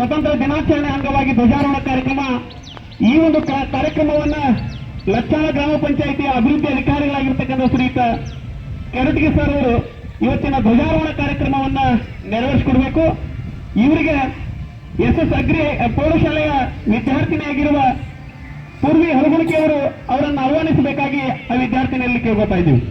ಸ್ವತಂತ್ರ ದಿನಾಚರಣೆ ಅಂಗವಾಗಿ ಧ್ವಜಾರೋಹಣ ಕಾರ್ಯಕ್ರಮ. ಈ ಒಂದು ಕಾರ್ಯಕ್ರಮವನ್ನ ಲಕ್ಷಾನ ಗ್ರಾಮ ಪಂಚಾಯಿತಿಯ ಅಭಿವೃದ್ಧಿ ಅಧಿಕಾರಿಗಳಾಗಿರ್ತಕ್ಕಂಥ ಶ್ರೀಯುತ ಕೆರಟಗಿ ಸರ್ ಅವರು ಇವತ್ತಿನ ಧ್ವಜಾರೋಹಣ ಕಾರ್ಯಕ್ರಮವನ್ನ ನೆರವೇರಿಸಿಕೊಡ್ಬೇಕು. ಇವರಿಗೆ SS ಅಗ್ರಿ ಪ್ರೌಢಶಾಲೆಯ ವಿದ್ಯಾರ್ಥಿನಿಯಾಗಿರುವ ಪೂರ್ವಿ ಹಲಗುಣಿಕೆ ಅವರು ಅವರನ್ನು ಆಹ್ವಾನಿಸಬೇಕಾಗಿ ಆ ವಿದ್ಯಾರ್ಥಿನಿಯಲ್ಲಿ ಕೇಳ್ಕೊತಾ ಇದ್ದೀವಿ.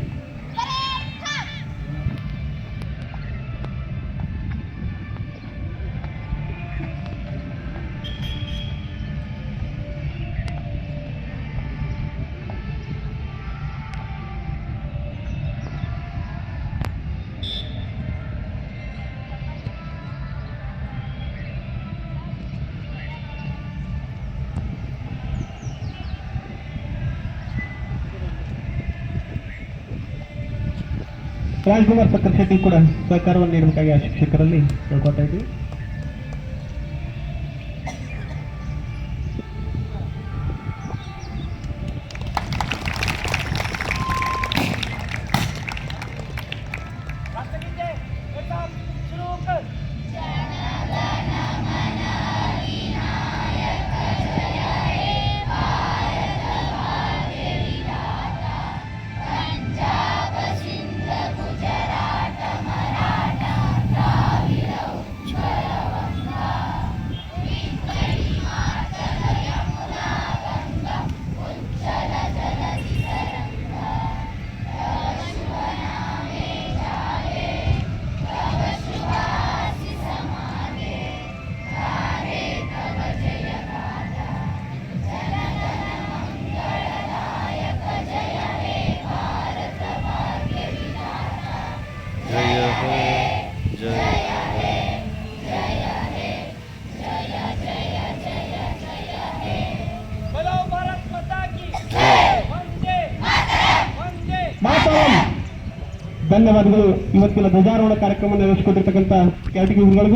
ರಾಜ್ಕುಮಾರ್ ಸಕ್ಕರ್ ಶೆಟ್ಟಿ ಕೂಡ ಸಹಕಾರವನ್ನು ನೀಡಬೇಕಾಗಿ ಆ ಶಿಕ್ಷಕರಲ್ಲಿ ಕೇಳ್ಕೊತಾ ಇದ್ದೀವಿ. ಧನ್ಯವಾದಗಳು. ಇವತ್ತಿನ ಧ್ವಜಾರೋಹಣ ಕಾರ್ಯಕ್ರಮ ನೆರವೇರಿಸಿಕೊಂಡಿರ್ತಕ್ಕಂಥ ಕೆರಟಗಿ ಗುರುಗಳಿಗೂ